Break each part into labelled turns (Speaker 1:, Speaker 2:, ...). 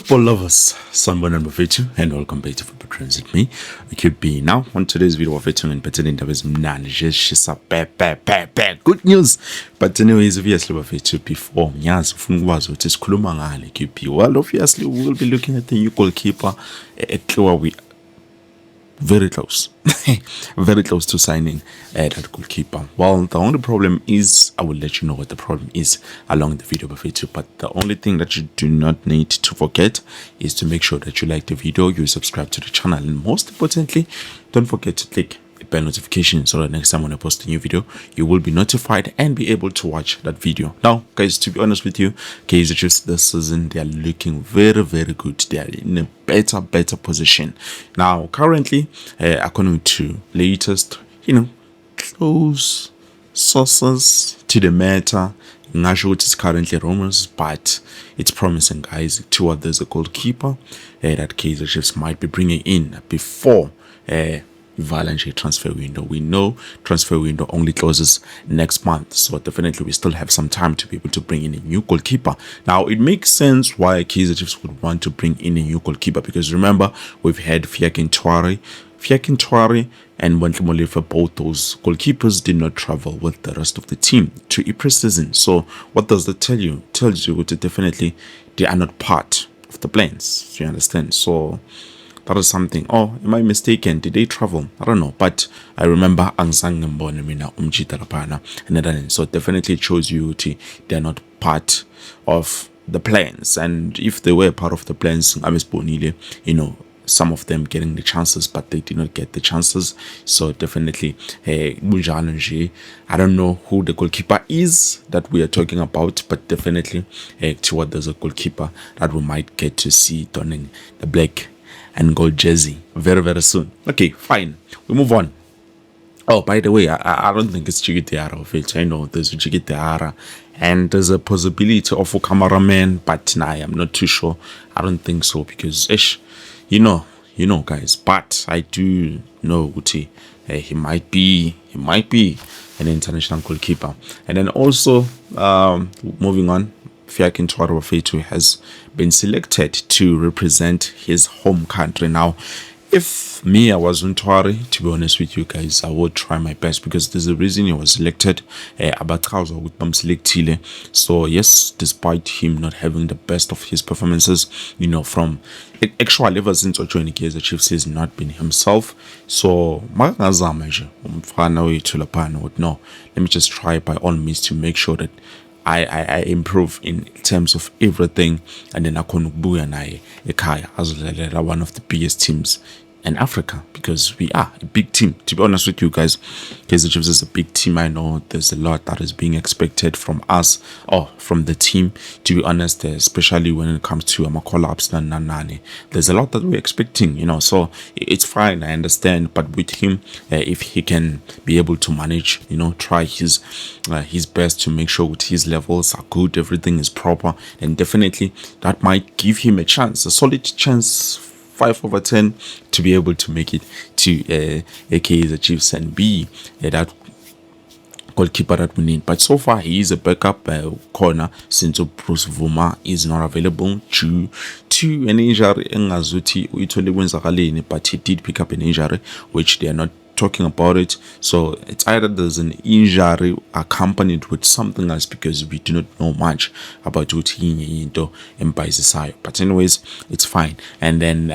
Speaker 1: Football lovers, Sanbona Mafetu, and welcome back to Football Transit. Me, it could be now on today's video of it and better in the man. She's a good news. But anyways, obviously, Mafetu before yes, was what is Kulumanga QP. Well, obviously, we will be looking at the new goalkeeper at we very close, very close to signing that goalkeeper. Well, the only problem is, I will let you know what the problem is along the video buffet. But the only thing that you do not need to forget is to make sure that you like the video, you subscribe to the channel, and most importantly, don't forget to click the bell notification so that next time when I post a new video, you will be notified and be able to watch that video. Now, guys, to be honest with you, Kaizer Chiefs this season, they are looking very good. They are in a better position now currently, according to latest close sources to the matter. Not sure what is currently rumors, but it's promising, guys, toward there's a goalkeeper that Kaizer Chiefs might be bringing in before voluntary transfer window. We know transfer window only closes next month, so definitely we still have some time to be able to bring in a new goalkeeper. Now it makes sense why Kaizer Chiefs would want to bring in a new goalkeeper, because remember, we've had Fiakin Touare and Wentlemo, both those goalkeepers did not travel with the rest of the team to pre-season. So what does that tell you? It tells you that definitely they are not part of the plans. Do you understand? So that is something. Oh, am I mistaken? Did they travel? I don't know. But I remember and so definitely it shows you they're not part of the plans. And if they were part of the plans, some of them getting the chances, but they did not get the chances. So definitely, I don't know who the goalkeeper is that we are talking about, but definitely, toward there's a goalkeeper that we might get to see donning the black and gold jersey very soon. Okay, fine. We move on. Oh, by the way, I don't think it's Chigitiara of it. I know there's Chigitiara and there's a possibility of a cameraman, but nah, I'm not too sure. I don't think so, because you know, guys. But I do know Uti. He might be an international goalkeeper. And then also, moving on, Fiakin Touare has been selected to represent his home country. Now, if me, I was on Touare, to be honest with you guys, I would try my best, because there's a reason he was selected. So yes, despite him not having the best of his performances, from actually ever since joining Kaizer Chiefs, he's not been himself. So no, let me just try by all means to make sure that I improve in terms of everything, and then I can buy and Kaya as one of the biggest teams in Africa, because we are a big team. To be honest with you guys, Kaizer Chiefs is a big team. I know there's a lot that is being expected from us, or from the team, to be honest, especially when it comes to collapse. There's a lot that we're expecting, so it's fine, I understand. But with him, if he can be able to manage, try his best to make sure that his levels are good, everything is proper, then definitely that might give him a solid chance, 5 over 10, to be able to make it to Kaizer Chiefs and be that goalkeeper that we need. But so far he is a backup corner, since Bruce Vuma is not available due to an injury. But he did pick up an injury, which they are not talking about it. So it's either there's an injury accompanied with something else, because we do not know much about what he into and but anyways, it's fine. And then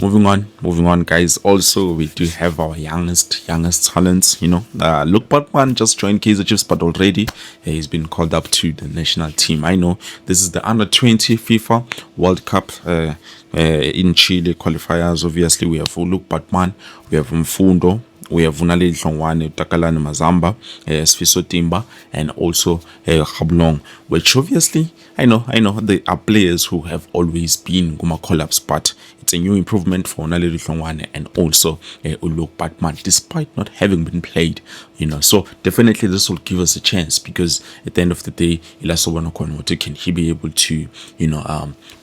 Speaker 1: moving on, guys. Also, we do have our youngest talents. Look, Batman just joined Kaizer Chiefs, but already he's been called up to the national team. I know this is the under 20 FIFA World Cup in Chile qualifiers. Obviously, we have Luke Batman, we have Mfundo, we have Vunale Hlongwane, Takalani Mazamba, Sfiso Timba, and also Hablong, which obviously I know they are players who have always been Guma collapse, but it's a new improvement for Vunale Hlongwane and also Uluk Batman, despite not having been played. So definitely this will give us a chance, because at the end of the day, can he be able to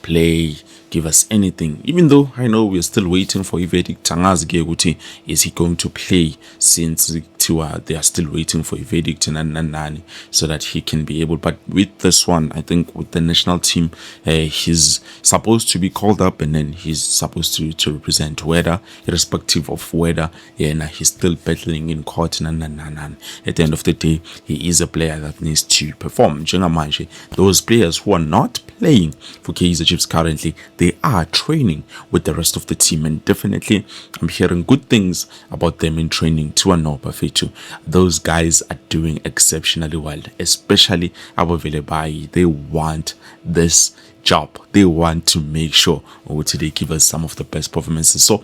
Speaker 1: play, give us anything? Even though I know we're still waiting for Ivedik Tangazi, is he going to play, since they are still waiting for a verdict and so that he can be able. But with this one, I think with the national team, he's supposed to be called up, and then he's supposed to represent, whether irrespective of whether he's still battling in court and at the end of the day, he is a player that needs to perform. Njengamanje, those players who are not playing for Kaizer Chiefs currently, they are training with the rest of the team, and definitely I'm hearing good things about them in training too. And no, Bafetu, those guys are doing exceptionally well, especially Abovelebai. They want this job. They want to make sure they give us some of the best performances. So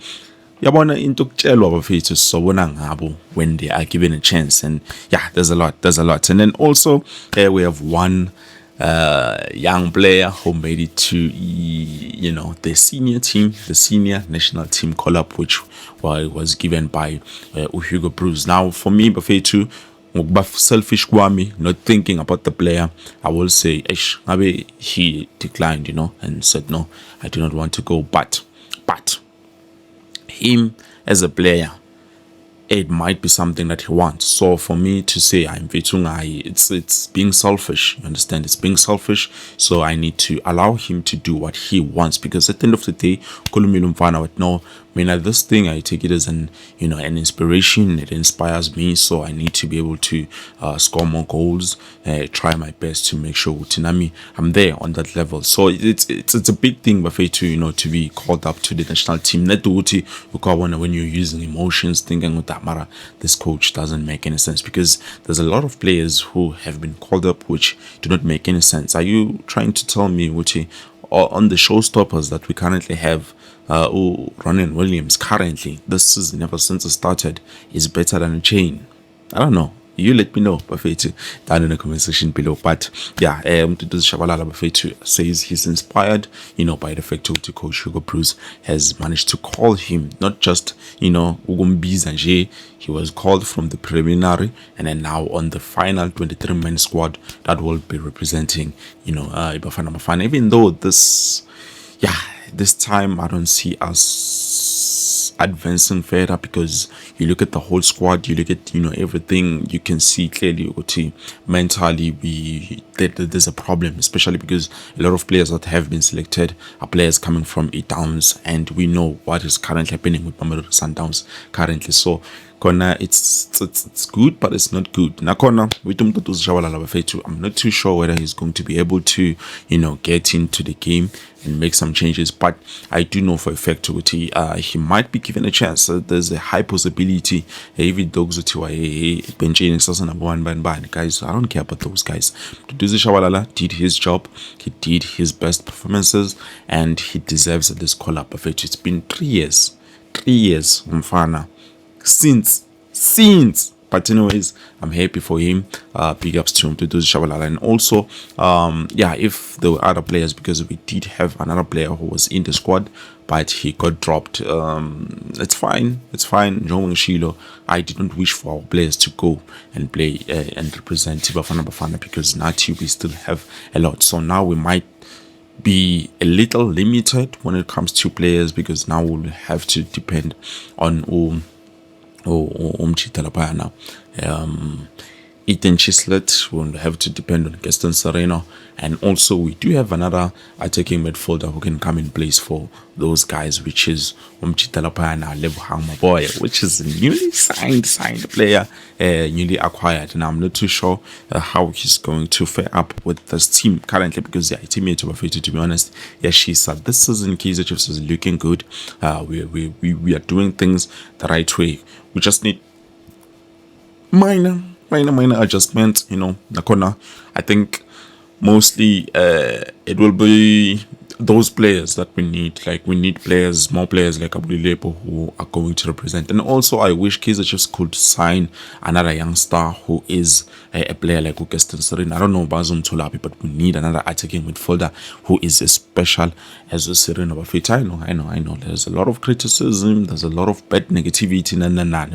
Speaker 1: yabona into kutshelwa bafethu sobona ngabo when they are given a chance. And yeah, there's a lot. And then also we have one young player who made it to the senior team, the senior national team call-up, which was given by Hugo Bruce. Now for me, bafethu, selfish kwami, not thinking about the player, I will say maybe he declined, and said no, I do not want to go. But him as a player, it might be something that he wants. So for me to say it's being selfish. You understand? It's being selfish. So I need to allow him to do what he wants, because at the end of the day, no, this thing, I take it as an inspiration. It inspires me, so I need to be able to score more goals, try my best to make sure I'm there on that level. So it's a big thing, Bafetu, to be called up to the national team. When you're using emotions, thinking Mara, this coach doesn't make any sense, because there's a lot of players who have been called up which do not make any sense. Are you trying to tell me, Wuchi, on the showstoppers that we currently have, Ronan Williams currently this season, ever since it started, is better than a chain? I don't know. You let me know, Bafetu, down in the comment section below. But yeah, Shabalala Bafetu says he's inspired, by the fact that Coach Hugo Bruce has managed to call him, not just, Ugumbi. He was called from the preliminary, and then now on the final 23-man squad that will be representing, Ibafana Bafana. Even though this time I don't see us advancing further, because you look at the whole squad, you look at everything, you can see clearly mentally there's a problem, especially because a lot of players that have been selected are players coming from Downs, and we know what is currently happening with Mamelodi Sundowns currently. So Kona, it's good, but it's not good. Nakona, I'm not too sure whether he's going to be able to, get into the game and make some changes. But I do know for a fact he might be given a chance. There's a high possibility. Even dogs benching number one guys. I don't care about those guys. Duduzi Shabalala did his job. He did his best performances, and he deserves this call up. It's been 3 years, Mfana. Since, but anyways, I'm happy for him. Big ups to him, to do Shabalala. And also, if there were other players, because we did have another player who was in the squad, but he got dropped. It's fine. Njong Shilo, I didn't wish for our players to go and play and represent Bafana, because Nati, we still have a lot. So now we might be a little limited when it comes to players, because now we'll have to depend on Ethan Chislett. We'll have to depend on Gaston Sereno, and also we do have another attacking midfielder who can come in place for those guys, which is Levo Boy, which is a newly signed player, newly acquired, and I'm not too sure how he's going to fare up with this team currently, because teammate of Afetu, to be honest, she said this season Kaizer Chiefs is looking good. We are doing things the right way. We just need minor adjustments, Nakona. I think mostly it will be those players that we need. Like, we need more players like Abulilepo who are going to represent. And also, I wish Kaizer Chiefs could sign another young star who is a player like Gaston Sereno. I don't know Bazum Tulapi, but we need another attacking midfielder who is as special as Sereno Bafita. I know. There's a lot of criticism. There's a lot of bad negativity.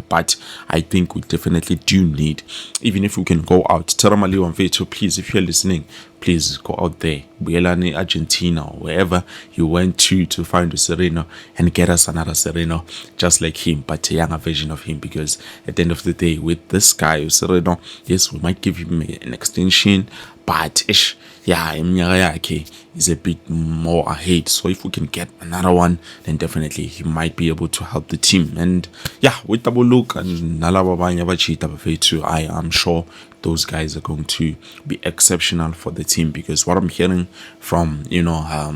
Speaker 1: But I think we definitely do need, even if we can go out. Teramali Wanveto, please, if you're listening, please go out there, Buyelani, Argentina, or wherever you went to find a Sereno, and get us another Sereno just like him, but a younger version of him. Because at the end of the day, with this guy, Sereno, yes, we might give him an extension, but ish, yeah, Yakhe is a bit more ahead. So if we can get another one, then definitely he might be able to help the team. And yeah, with Double Look and Nalababa, I am sure those guys are going to be exceptional for the team, because what I'm hearing from we are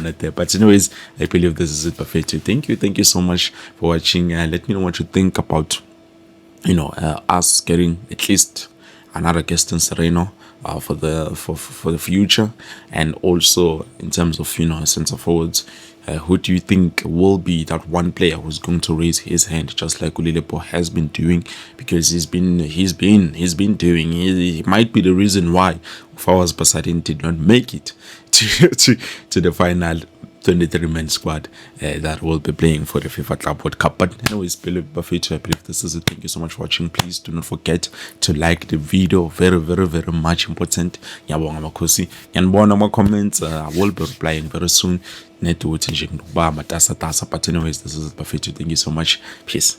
Speaker 1: not there. But anyways, I believe this is it, Bafetu. Thank you so much for watching. Let me know what you think about us getting at least another guest in Sereno for the future, and also in terms of center forwards. Who do you think will be that one player who's going to raise his hand, just like Ulilepo has been doing? Because he's been doing. He might be the reason why Fawas Basadin did not make it to the final 23-man squad that will be playing for the FIFA Club World Cup. But anyways, I believe this is it. Thank you so much for watching. Please do not forget to like the video. Very, very, very much important. Ngiyabonga makhosi. Ngiyanibona ama comments. I will be replying very soon. But anyways, this is it. Thank you so much. Peace.